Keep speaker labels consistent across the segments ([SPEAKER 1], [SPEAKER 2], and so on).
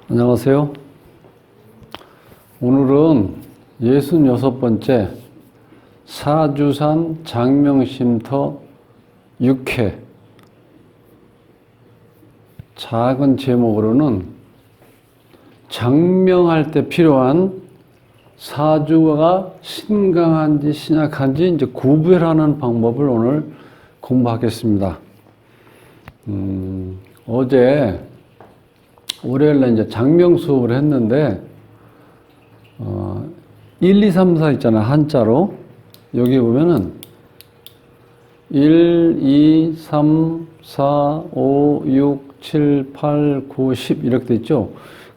[SPEAKER 1] 안녕하세요. 오늘은 66번째 사주산 장명쉼터 6회 작은 제목으로는 장명할 때 필요한 사주가 신강한지 신약한지 이제 구별하는 방법을 오늘 공부하겠습니다. 어제 월요일날 이제 장명 수업을 했는데 1, 2, 3, 4 있잖아요. 한자로. 여기 보면은 1, 2, 3, 4, 5, 6, 7, 8, 9, 10 이렇게 돼 있죠.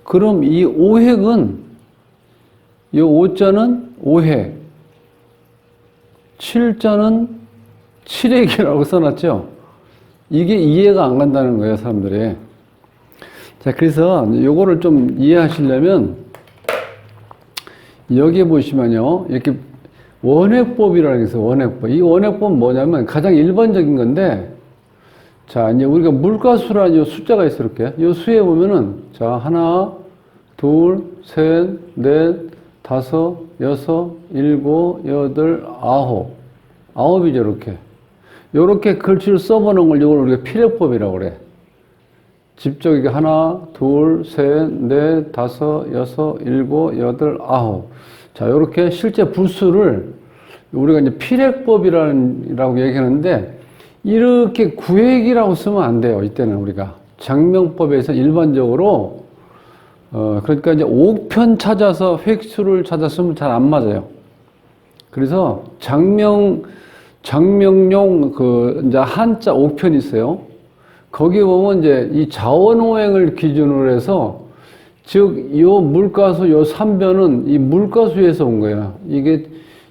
[SPEAKER 1] 그럼 이 5획은 이 5자는 5획, 7자는 7획이라고 써놨죠. 이게 이해가 안 간다는 거예요, 사람들이. 자, 그래서 요거를 좀 이해하시려면 여기 보시면요. 이렇게 원획법이라는 게 있어요. 원획법. 이 원획법은 뭐냐면 가장 일반적인 건데, 자, 이제 우리가 물가수라는 요 숫자가 있어요. 이렇게. 요 수에 보면은, 자, 하나, 둘, 셋, 넷, 다섯, 여섯, 일곱, 여덟, 아홉. 아홉이죠, 이렇게. 요렇게 글씨를 써보는 걸 이걸 우리가 필력법이라고 그래. 직접 이게 하나, 둘, 셋, 넷, 다섯, 여섯, 일곱, 여덟, 아홉. 자, 이렇게 실제 부수를 우리가 이제 필획법이라고 얘기하는데 이렇게 구획이라고 쓰면 안 돼요. 이때는 우리가 장명법에서 일반적으로 그러니까 이제 옥편 찾아서 획수를 찾았으면 잘 안 맞아요. 그래서 장명용 이제 한자 옥편이 있어요. 거기 보면 이제 이 자원오행을 기준으로 해서 즉 요 물가수 요 3변은 이 물가수에서 온 거예요. 이게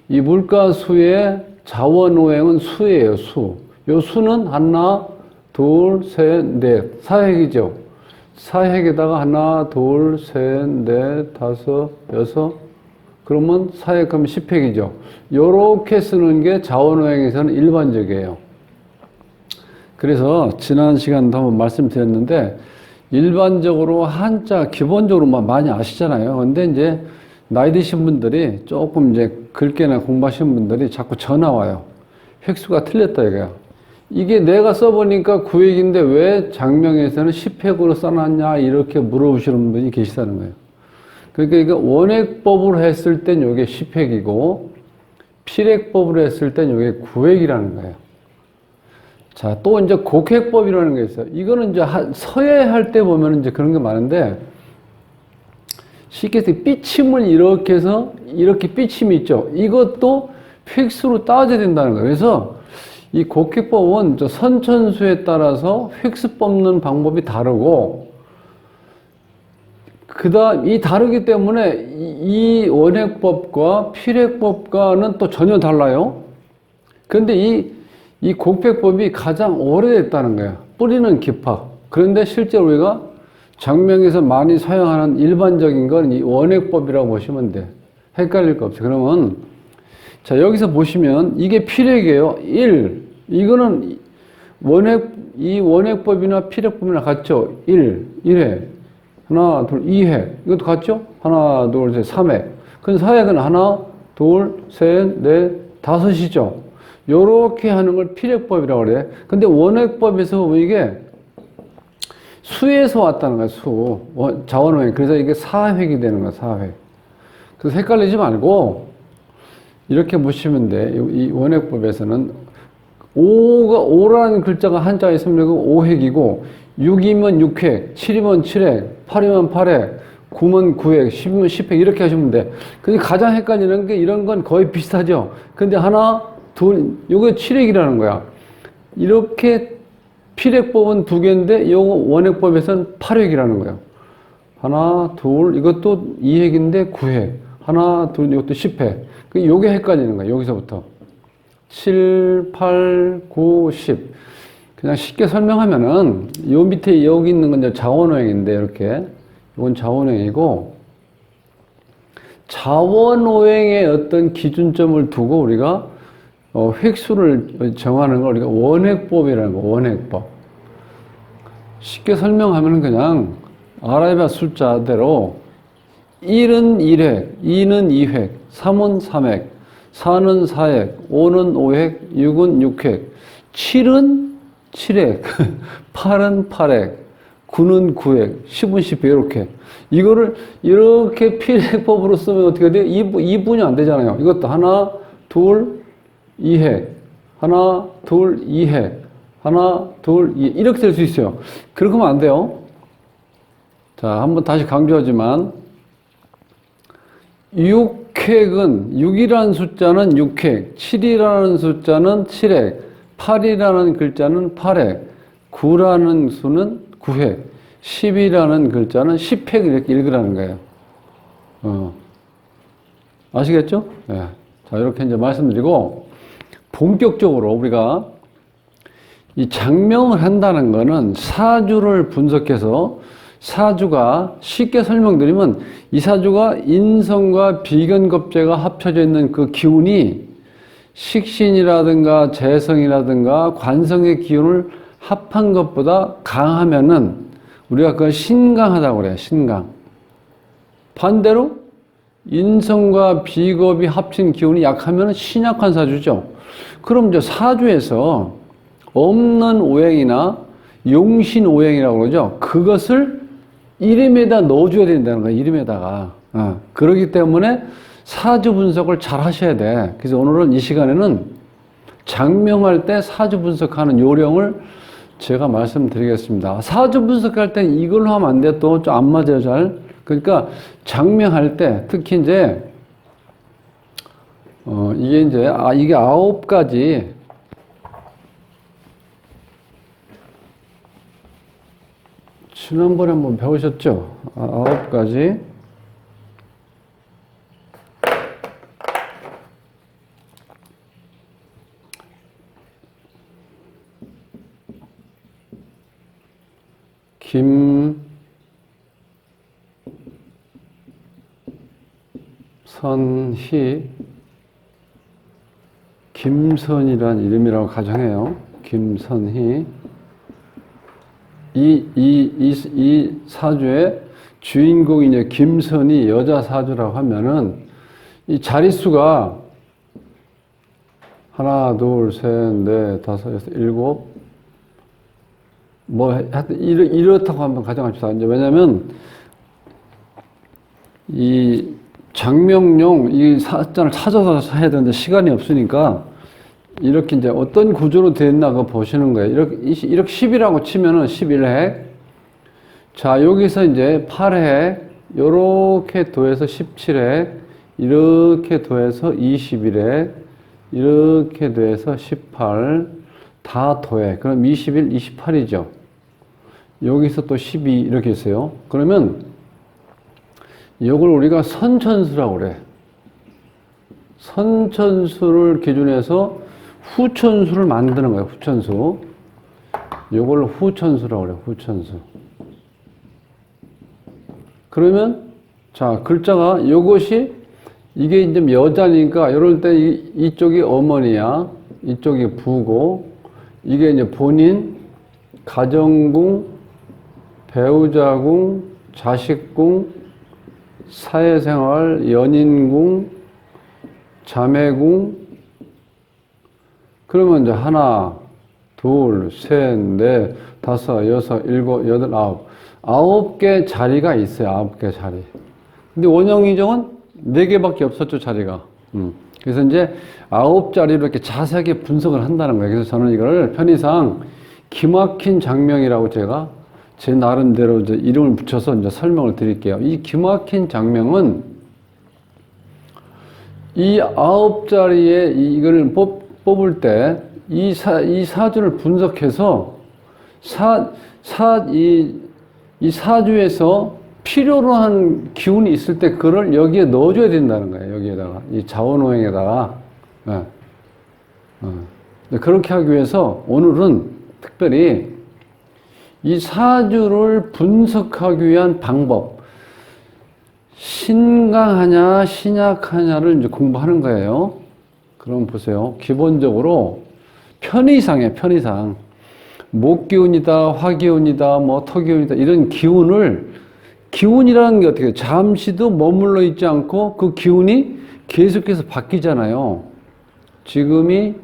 [SPEAKER 1] 이 물가수의 자원오행은 수예요, 수. 요 수는 하나, 둘, 셋, 넷. 사획이죠. 사획에다가 하나, 둘, 셋, 넷, 다섯, 여섯. 그러면 사획 그러면 10획이죠. 요렇게 쓰는 게 자원오행에서는 일반적이에요. 그래서 지난 시간도 한번 말씀드렸는데 일반적으로 한자 기본적으로 많이 아시잖아요. 근데 이제 나이 드신 분들이 조금 이제 글깨나 공부하시는 분들이 자꾸 전화 와요. 획수가 틀렸다 이거야. 이게 내가 써보니까 9획인데 왜 장명에서는 10획으로 써놨냐 이렇게 물어보시는 분이 계시다는 거예요. 그러니까 이거 원획법으로 했을 땐 이게 10획이고 필획법으로 했을 땐 이게 9획이라는 거예요. 자, 또 이제 곡획법이라는 게 있어요. 이거는 이제 서예 할 때 보면 이제 그런 게 많은데, 쉽게 해서 삐침을 이렇게 해서, 이렇게 삐침이 있죠. 이것도 획수로 따져야 된다는 거예요. 그래서 이 곡획법은 선천수에 따라서 획수 뽑는 방법이 다르고, 이 다르기 때문에 이 원획법과 필획법과는 또 전혀 달라요. 그런데 이 곡획법이 가장 오래됐다는 거예요. 뿌리는 깊어. 그런데 실제로 우리가 장명에서 많이 사용하는 일반적인 건 이 원획법이라고 보시면 돼. 헷갈릴 거 없어요. 그러면, 자, 여기서 보시면 이게 필획이에요. 1. 이거는 이 원획법이나 필획법이나 같죠? 1회. 하나, 둘, 2회. 이것도 같죠? 하나, 둘, 셋, 3회. 근데 4회는 하나, 둘, 셋, 넷, 다섯이죠? 요렇게 하는 걸 필획법이라고 그래. 근데 원획법에서 이게 수에서 왔다는 거야, 수. 자원오행. 그래서 이게 4획이 되는 거야, 4획. 그래서 헷갈리지 말고, 이렇게 보시면 돼. 이 원획법에서는 5라는 글자가 한자가 있으면 5획이고, 6이면 6획, 7이면 7획, 8이면 8획, 9면 9획, 10이면 10획, 이렇게 하시면 돼. 근데 가장 헷갈리는 게 이런 건 거의 비슷하죠. 근데 하나, 둘, 요게 7획이라는 거야. 이렇게 필획법은 2개인데 요거 원획법에서는 8획이라는 거예요. 하나, 둘, 이것도 2획인데 9획. 하나, 둘, 이것도 10획. 요게 헷갈리는 거예요. 여기서부터. 7, 8, 9, 10. 그냥 쉽게 설명하면은 요 밑에 여기 있는 건 이제 자원오행인데 이렇게. 이건 자원오행이고 자원오행의 어떤 기준점을 두고 우리가 획수를 정하는 걸 우리가 원획법이라는 거, 원획법. 쉽게 설명하면 그냥 아라비아 숫자대로 1은 1획, 2는 2획, 3은 3획, 4는 4획, 5는 5획, 6은 6획, 7은 7획, 8은 8획, 9는 9획, 10은 10획, 이렇게. 이거를 이렇게 필획법으로 쓰면 어떻게 돼요? 2분이 안 되잖아요. 이것도 하나, 둘, 2획, 하나, 둘, 2획, 하나, 둘, 2, 이렇게 될 수 있어요. 그렇게 하면 안 돼요. 자, 한번 다시 강조하지만, 6획은, 6이라는 숫자는 6획, 7이라는 숫자는 7획, 8이라는 글자는 8획, 9라는 수는 9획, 10이라는 글자는 10획 이렇게 읽으라는 거예요. 아시겠죠? 네. 자, 이렇게 이제 말씀드리고, 본격적으로 우리가 이 장명을 한다는 거는 사주를 분석해서 사주가 쉽게 설명드리면 이 사주가 인성과 비견겁재가 합쳐져 있는 그 기운이 식신이라든가 재성이라든가 관성의 기운을 합한 것보다 강하면은 우리가 그걸 신강하다고 그래요. 신강. 반대로 인성과 비겁이 합친 기운이 약하면 신약한 사주죠. 그럼 이제 사주에서 없는 오행이나 용신 오행이라고 그러죠. 그것을 이름에다 넣어줘야 된다는 거예요. 이름에다가. 그렇기 때문에 사주 분석을 잘 하셔야 돼. 그래서 오늘은 이 시간에는 장명할 때 사주 분석하는 요령을 제가 말씀드리겠습니다. 사주 분석할 때 이걸로 하면 안 돼. 또 좀 안 맞아요, 잘. 그러니까 장명할 때 특히 이제 이게 이제 이게 9가지 지난번에 한번 배우셨죠? 9가지 김선희란 이름이라고 가정해요. 김선희. 이 사주의 주인공이 이제 김선희 여자 사주라고 하면은 이 자릿수가 하나, 둘, 셋, 넷, 다섯, 여섯, 일곱 뭐 하여튼 이렇다고 한번 가정합시다. 이제 왜냐면 이 장명용 이 사전을 찾아서 해야 되는데 시간이 없으니까 이렇게 이제 어떤 구조로 되어 있나 그거 보시는 거예요. 이렇게 10이라고 치면은 11핵. 자, 여기서 이제 8핵, 요렇게 더해서 17핵, 이렇게 더해서 21핵, 이렇게 더해서 18, 다 더해. 그럼 21, 28이죠. 여기서 또 12 이렇게 있어요. 그러면 이걸 우리가 선천수라고 그래. 선천수를 기준해서 후천수를 만드는 거예요. 후천수. 이걸 후천수라고 그래요. 후천수. 그러면 자, 글자가 이것이 이게 이제 여자니까 이럴 때 이쪽이 어머니야. 이쪽이 부고 이게 이제 본인, 가정궁, 배우자궁, 자식궁, 사회생활, 연인궁, 자매궁. 그러면 이제 하나, 둘, 셋, 넷, 다섯, 여섯, 일곱, 여덟, 아홉. 9개 자리가 있어요. 9개 자리. 근데 원형이정은 4개밖에 없었죠, 자리가. 그래서 이제 9자리로 이렇게 자세하게 분석을 한다는 거예요. 그래서 저는 이걸 편의상 기막힌 장명이라고 제가 제 나름대로 이제 이름을 붙여서 이제 설명을 드릴게요. 이 기막힌 장명은 이 9자리에 이걸 뽑을 때 이 사주를 분석해서 이 사주에서 필요로 한 기운이 있을 때 그걸 여기에 넣어줘야 된다는 거예요. 여기에다가 이 자원오행에다가. 그렇게 하기 위해서 오늘은 특별히 이 사주를 분석하기 위한 방법, 신강하냐 신약하냐를 이제 공부하는 거예요. 그럼 보세요. 기본적으로 편의상이에요. 편의상. 목기운이다, 화기운이다, 뭐 토기운이다 이런 기운을 기운이라는 게 어떻게 해요? 잠시도 머물러 있지 않고 그 기운이 계속해서 바뀌잖아요. 지금이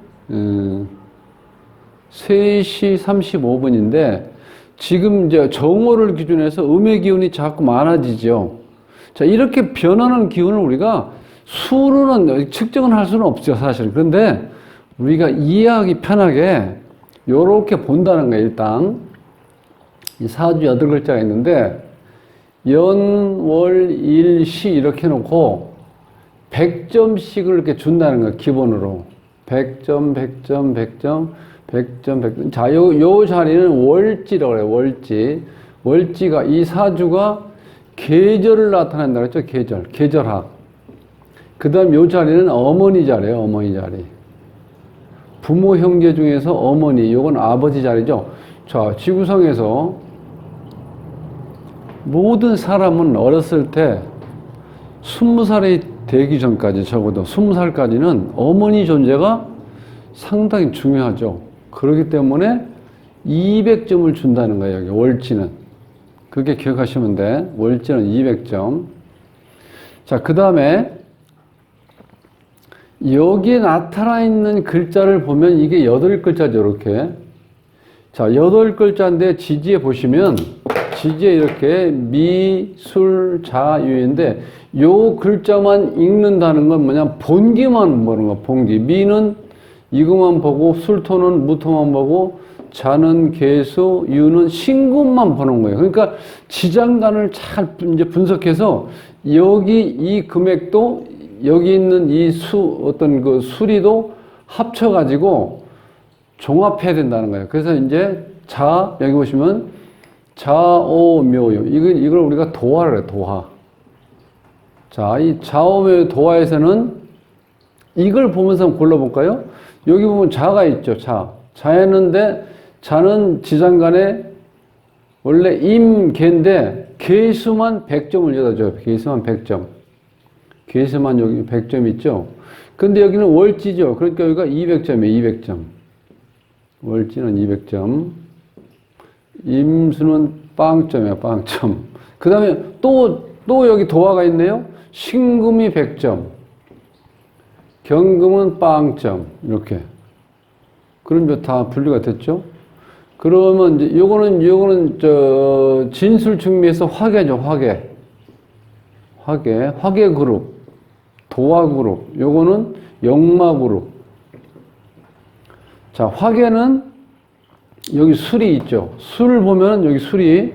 [SPEAKER 1] 3시 35분인데 지금 이제 정오를 기준해서 음의 기운이 자꾸 많아지죠. 자, 이렇게 변하는 기운을 우리가 수로는 측정을 할 수는 없죠, 사실. 그런데 우리가 이해하기 편하게 요렇게 본다는 거예요, 일단. 이 사주 8글자가 있는데 연, 월, 일, 시 이렇게 해놓고 100점씩을 이렇게 준다는 거예요, 기본으로. 100점, 100점, 100점, 100점, 100점. 자, 요 자리는 월지라고 그래요, 월지. 월지가, 이 사주가 계절을 나타낸다고 했죠, 계절. 계절학. 그 다음 요 자리는 어머니 자리예요, 어머니 자리. 부모 형제 중에서 어머니, 요건 아버지 자리죠. 자, 지구상에서 모든 사람은 어렸을 때 20살이 되기 전까지, 적어도 20살까지는 어머니 존재가 상당히 중요하죠. 그렇기 때문에 200점을 준다는 거예요, 여기 월지는. 그렇게 기억하시면 돼. 월지는 200점. 자, 그 다음에 여기에 나타나 있는 글자를 보면 이게 8글자죠, 이렇게. 자, 8글자인데 지지에 보시면 지지에 이렇게 미, 술, 자, 유인데 요 글자만 읽는다는 건 뭐냐, 본기만 보는 거, 본기. 미는 이것만 보고, 술토는 무토만 보고, 자는 개수, 유는 신금만 보는 거예요. 그러니까 지장간을 잘 이제 분석해서 여기 이 금액도 여기 있는 이 어떤 그 수리도 합쳐가지고 종합해야 된다는 거예요. 그래서 이제 자, 여기 보시면 자오묘유. 이걸 우리가 도화를 해요, 도화. 자, 이 자오묘유 도화에서는 이걸 보면서 한번 골라볼까요? 여기 보면 자가 있죠, 자. 자였는데, 자는 지장간에 원래 임계인데, 개수만 100점을 여다줘요. 개수만 100점. 개수만 여기 100점 있죠? 근데 여기는 월지죠. 그러니까 여기가 200점이에요, 200점. 월지는 200점. 임수는 빵점이에요, 빵점. 그 다음에 또 여기 도화가 있네요. 신금이 100점. 경금은 빵점. 이렇게. 그럼 다 분류가 됐죠? 그러면 이제 요거는 진술 중미에서 화계죠, 화계. 화계 그룹. 도화 그룹. 요거는 역마 그룹. 자, 화계는 여기 술이 있죠. 술을 보면 여기 술이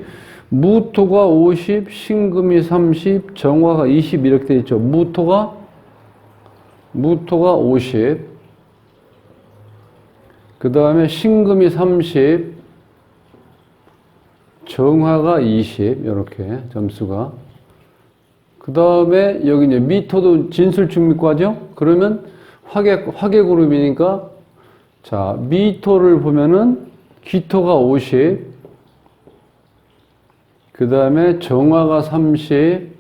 [SPEAKER 1] 무토가 50, 신금이 30, 정화가 20 이렇게 되어 있죠. 무토가 50, 그 다음에 신금이 30, 정화가 20 이렇게 점수가. 그 다음에 여기 이제 미토도 진술중미과죠. 그러면 화계 그룹이니까 자, 미토를 보면은 기토가 50, 그 다음에 정화가 30,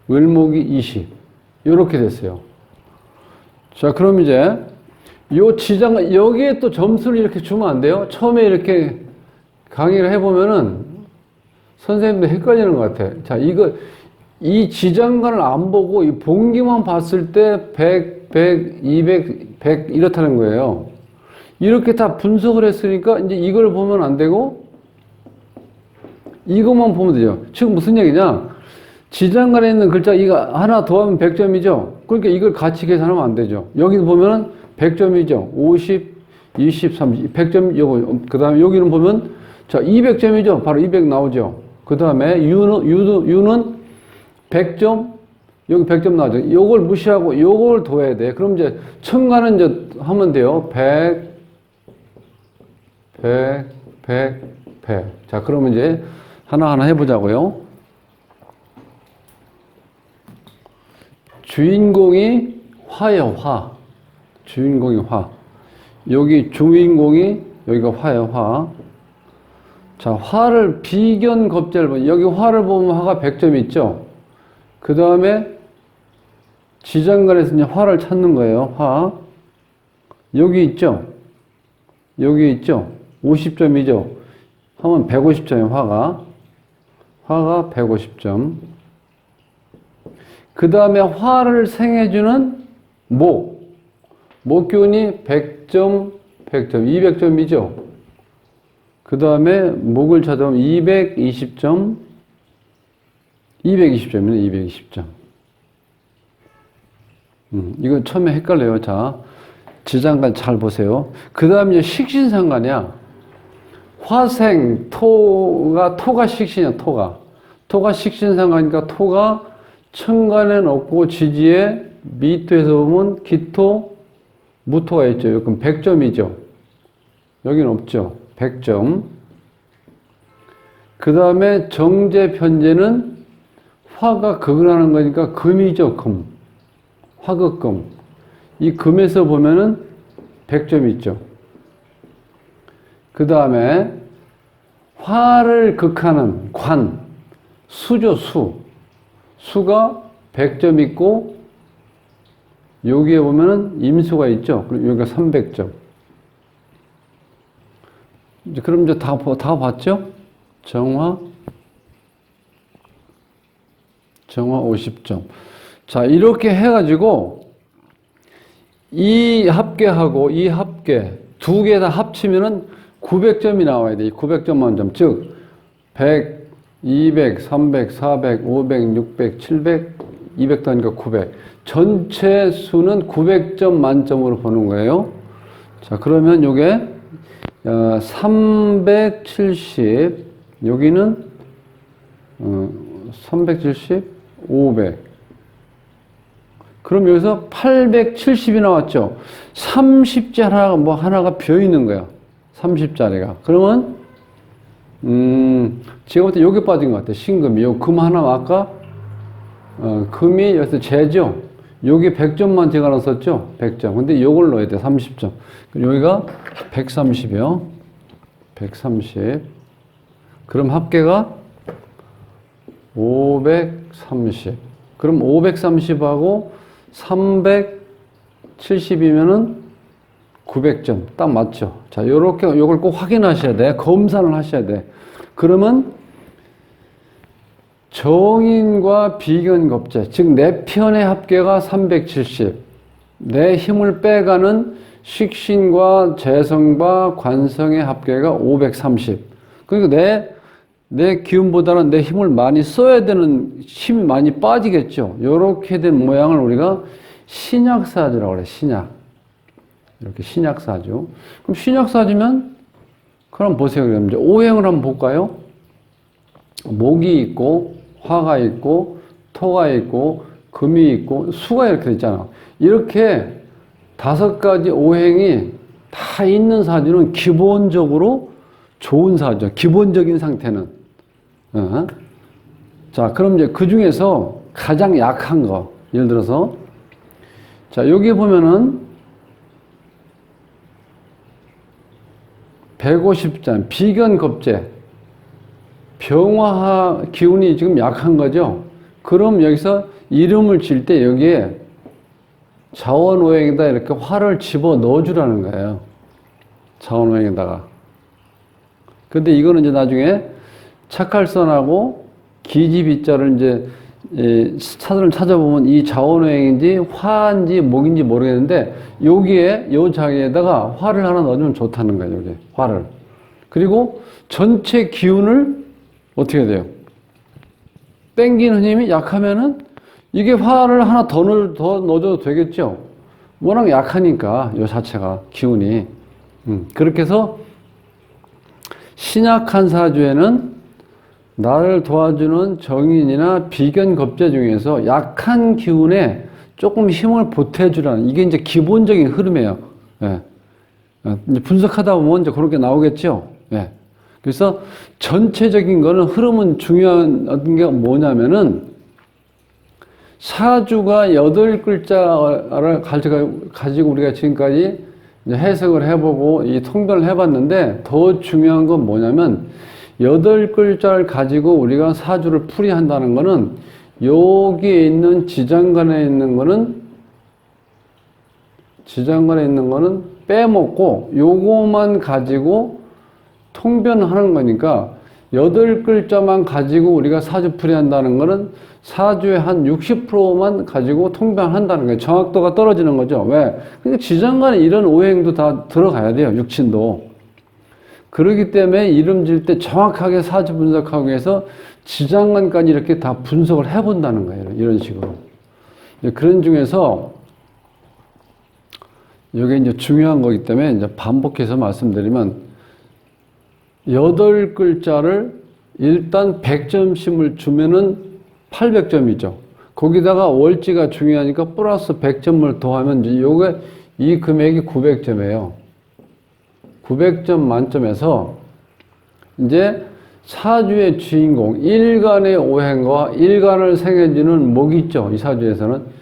[SPEAKER 1] 을목이 20 이렇게 됐어요. 자, 그럼 이제 요 지장, 여기에 또 점수를 이렇게 주면 안 돼요. 처음에 이렇게 강의를 해보면은 선생님도 헷갈리는 것 같아. 자, 이 지장간을 안 보고 이 봉기만 봤을 때 100, 200, 100 이렇다는 거예요. 이렇게 다 분석을 했으니까 이제 이걸 보면 안 되고 이것만 보면 되죠. 지금 무슨 얘기냐? 지장간에 있는 글자 이거 하나 더하면 100점이죠. 그러니까 이걸 같이 계산하면 안 되죠. 여기 보면은 100점이죠. 50, 20, 30, 100점 요거. 그다음에 여기는 보면 자, 200점이죠. 바로 200 나오죠. 그다음에 유는 100점, 여기 100점 나오죠. 요걸 무시하고 요걸 둬야 돼. 그럼 이제 첨가는 이제 하면 돼요. 100 100. 자, 그러면 이제 하나하나 해보자고요. 주인공이 화예요, 화. 주인공이 화. 여기 주인공이 여기가 화예요, 화. 자, 화를 비견 겁재를 보면 여기 화를 보면 화가 100점 있죠. 그 다음에 지장간에서 이제 화를 찾는 거예요, 화. 여기 있죠. 여기 있죠. 50점이죠. 하면 150점의 화가 화가 150점. 그 다음에 화를 생해주는 목균이 100점, 100점, 200점이죠. 그 다음에 목을 찾아보면 220점, 220점이네, 220점. 이거 처음에 헷갈려요. 자, 지장간 잘 보세요. 그 다음에 이제 식신상관이야. 화생, 토가 식신이야, 토가 식신상관이니까 토가 천간에 없고 지지에 미토에서 보면 기토, 무토가 있죠. 그럼 100점이죠. 여기는 없죠. 100점. 그 다음에 정제, 편제는 화가 극을 하는 거니까 금이죠, 금. 화극금. 이 금에서 보면은 100점 있죠. 그 다음에 화를 극하는 관, 수죠, 수. 수가 100점 있고, 여기에 보면은 임수가 있죠. 그럼 여기가 300점. 이제 그럼 이제 다 봤죠? 정화 50점. 자, 이렇게 해가지고, 이 합계하고 이 합계, 두 개 다 합치면은 900점이 나와야 돼. 900점 만점. 즉, 100, 200, 300, 400, 500, 600, 700, 200 더하니까 900. 전체 수는 900점 만점으로 보는 거예요. 자, 그러면 요게 370, 여기는 370, 500. 그럼 여기서 870이 나왔죠. 30자리 하나가 비어 있는 거야. 30자리가. 그러면 제가 볼 때 여기 빠진 것 같아. 신금이. 요 금 하나 아까 금이 여기서 재죠. 여기 100점만 제가 넣었었죠. 100점. 근데 요걸 넣어야 돼. 30점. 여기가 130이요. 130. 그럼 합계가 530. 그럼 530하고 370이면은 900점. 딱 맞죠? 자, 요렇게, 요걸 꼭 확인하셔야 돼. 검사를 하셔야 돼. 그러면 정인과 비견겁제, 즉, 내 편의 합계가 370. 내 힘을 빼가는 식신과 재성과 관성의 합계가 530. 그러니까 내 기운보다는 내 힘을 많이 써야 되는 힘이 많이 빠지겠죠. 요렇게 된 모양을 우리가 신약사주라고 그래, 신약. 이렇게 신약사주. 그럼 신약사주면, 그럼 보세요. 그럼 이제 오행을 한번 볼까요? 목이 있고, 화가 있고, 토가 있고, 금이 있고, 수가 이렇게 돼 있잖아. 이렇게 5가지 오행이 다 있는 사주는 기본적으로 좋은 사주죠. 기본적인 상태는. 자, 그럼 이제 그 중에서 가장 약한 거. 예를 들어서, 자, 여기 보면은 150장, 비견겁제. 병화 기운이 지금 약한 거죠. 그럼 여기서 이름을 질 때 여기에 자원오행에다 이렇게 화를 집어 넣어주라는 거예요. 자원오행에다가. 근데 이거는 이제 나중에 착할선하고 기지비자를 이제 사전을 찾아보면 이 자원오행인지 화인지 목인지 모르겠는데 여기에 요 장에다가 화를 하나 넣어주면 좋다는 거예요. 여기 화를. 그리고 전체 기운을 어떻게 돼요? 땡기는 힘이 약하면은 이게 화를 하나 더 넣어줘도 되겠죠? 워낙 약하니까, 요 자체가, 기운이. 그렇게 해서 신약한 사주에는 나를 도와주는 정인이나 비견겁제 중에서 약한 기운에 조금 힘을 보태주라는, 이게 이제 기본적인 흐름이에요. 예. 이제 분석하다 보면 이제 그렇게 나오겠죠? 예. 그래서 전체적인 거는 흐름은 중요한 게 뭐냐면은 사주가 8글자를 가지고 우리가 지금까지 이제 해석을 해보고 이 통변을 해봤는데 더 중요한 건 뭐냐면 8글자를 가지고 우리가 사주를 풀이한다는 거는 여기에 있는 지장간에 있는 거는 빼먹고 요거만 가지고 통변하는 거니까 8글자만 가지고 우리가 사주풀이 한다는 거는 사주의 한 60%만 가지고 통변한다는 거예요. 정확도가 떨어지는 거죠. 왜? 그러니까 지장간에 이런 오행도 다 들어가야 돼요. 육친도. 그렇기 때문에 이름 지을 때 정확하게 사주 분석하기 위해서 지장간까지 이렇게 다 분석을 해본다는 거예요. 이런 식으로. 그런 중에서 이게 이제 중요한 거기 때문에 이제 반복해서 말씀드리면 8글자를 일단 100점씩을 주면은 800점이죠. 거기다가 월지가 중요하니까 플러스 100점을 더하면 이제 요게 이 금액이 900점이에요. 900점 만점에서 이제 사주의 주인공 일간의 오행과 일간을 생해주는 목이 있죠. 이 사주에서는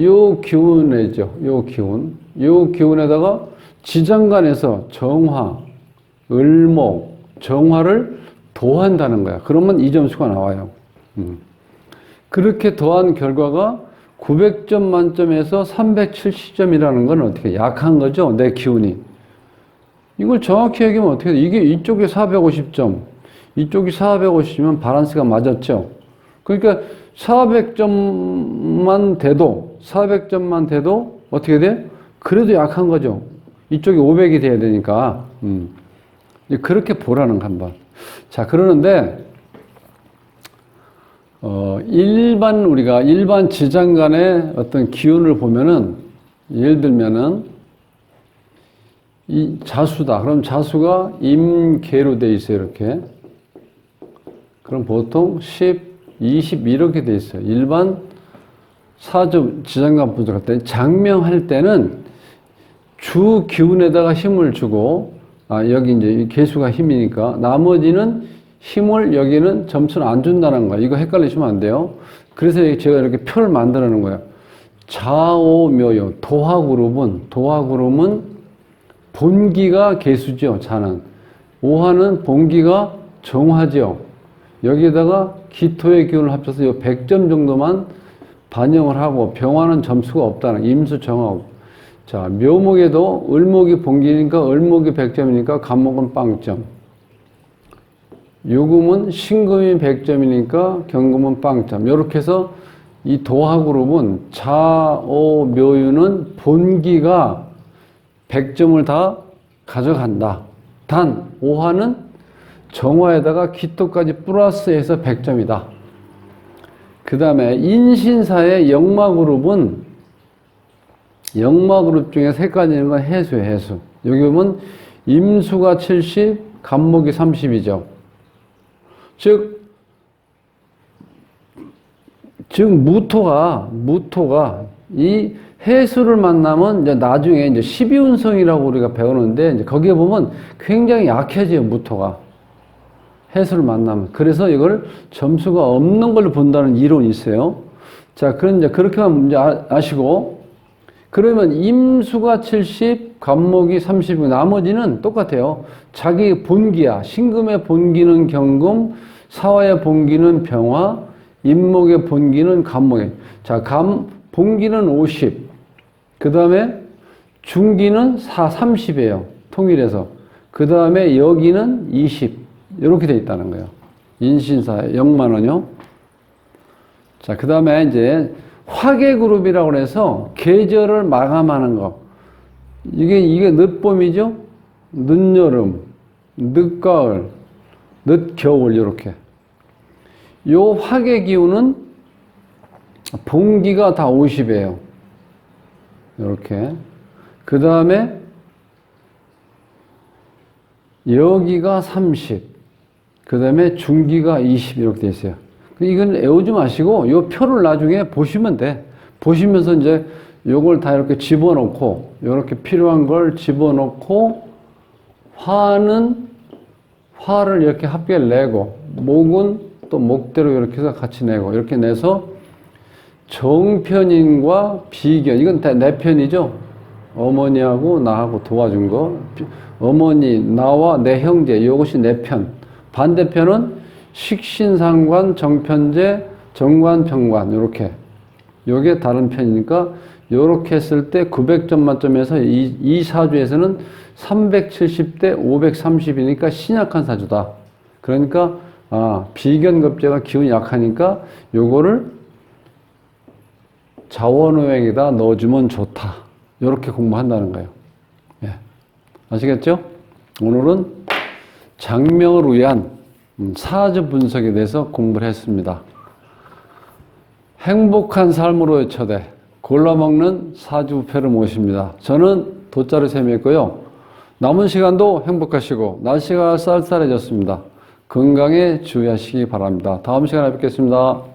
[SPEAKER 1] 요 기운이죠. 요 기운. 요 기운에다가 지장간에서 정화, 을목, 정화를 더한다는 거야. 그러면 이 점수가 나와요. 그렇게 더한 결과가 900점 만점에서 370점이라는 건 어떻게 약한 거죠? 내 기운이. 이걸 정확히 얘기하면 어떻게 돼? 이게 이쪽이 450점, 이쪽이 450이면 바란스가 맞았죠. 그러니까 400점만 돼도 어떻게 돼? 그래도 약한 거죠. 이쪽이 500이 돼야 되니까. 그렇게 보라는 거 한번. 자, 그러는데 우리가 일반 지장간의 어떤 기운을 보면은 예를 들면은 이 자수다. 그럼 자수가 임계로 돼 있어요. 이렇게. 그럼 보통 10, 20 이렇게 돼 있어요. 일반 사주 지장간 분석할 때 장명할 때는 주 기운에다가 힘을 주고 여기 이제 이 개수가 힘이니까 나머지는 힘을 여기는 점수는 안 준다는 거예요. 이거 헷갈리시면 안 돼요. 그래서 제가 이렇게 표를 만들어 놓은 거예요. 자오묘요. 도화그룹은 본기가 개수죠. 자는. 오화는 본기가 정화죠. 여기에다가 기토의 기운을 합쳐서 이 100점 정도만 반영을 하고 병화는 점수가 없다는 임수정하고. 자, 묘목에도 을목이 본기니까 을목이 100점이니까 간목은 빵점. 요금은 신금이 100점이니까 경금은 빵점. 이렇게 해서 이 도화그룹은 자오묘유는 본기가 100점을 다 가져간다. 단 오화는 정화에다가 기토까지 플러스해서 100점이다. 그 다음에 인신사의 역마그룹은 역마그룹 중에 세 가지 있는 건 해수예요. 해수. 여기 보면 임수가 70, 간목이 30이죠. 즉 무토가 이 해수를 만나면 이제 나중에 이제 12운성이라고 우리가 배우는데 이제 거기에 보면 굉장히 약해져요. 무토가. 해수를 만나면. 그래서 이걸 점수가 없는 걸로 본다는 이론이 있어요. 자, 그런 이제 그렇게만 이제 아시고, 그러면 임수가 70, 간목이 30이고 나머지는 똑같아요. 자기 본기야. 신금의 본기는 경금, 사화의 본기는 병화, 임목의 본기는 간목에. 자, 본기는 50. 그 다음에 중기는 30이에요. 통일해서. 그 다음에 여기는 20. 이렇게 돼 있다는 거예요. 인신사의 역만원요. 자, 그 다음에 이제 화계그룹이라고 해서 계절을 마감하는 거. 이게 늦봄이죠? 늦여름, 늦가을, 늦겨울, 이렇게. 요 화계기운은 본기가 다 50이에요. 이렇게. 그 다음에 여기가 30. 그 다음에 중기가 20 이렇게 돼 있어요. 이건 외우지 마시고 요 표를 나중에 보시면 돼. 보시면서 이제 요걸 다 이렇게 집어넣고 요렇게 필요한 걸 집어넣고 화를 이렇게 합계를 내고 목은 또 목대로 이렇게 해서 같이 내고 이렇게 내서 정편인과 비견, 이건 다 내 편이죠. 어머니하고 나하고 도와준 거. 어머니, 나와 내 형제, 이것이 내 편. 반대편은 식신상관, 정편제, 정관평관, 요렇게. 요게 다른 편이니까, 요렇게 했을 때 900점 만점에서 이 사주에서는 370대 530이니까 신약한 사주다. 그러니까 비견급제가 기운이 약하니까 요거를 자원오행에다 넣어주면 좋다. 이렇게 공부한다는 거예요. 예. 아시겠죠? 오늘은 장명을 위한 사주 분석에 대해서 공부를 했습니다. 행복한 삶으로의 초대, 골라먹는 사주부패를 모십니다. 저는 돗자리 쌤이었고요. 남은 시간도 행복하시고 날씨가 쌀쌀해졌습니다. 건강에 주의하시기 바랍니다. 다음 시간에 뵙겠습니다.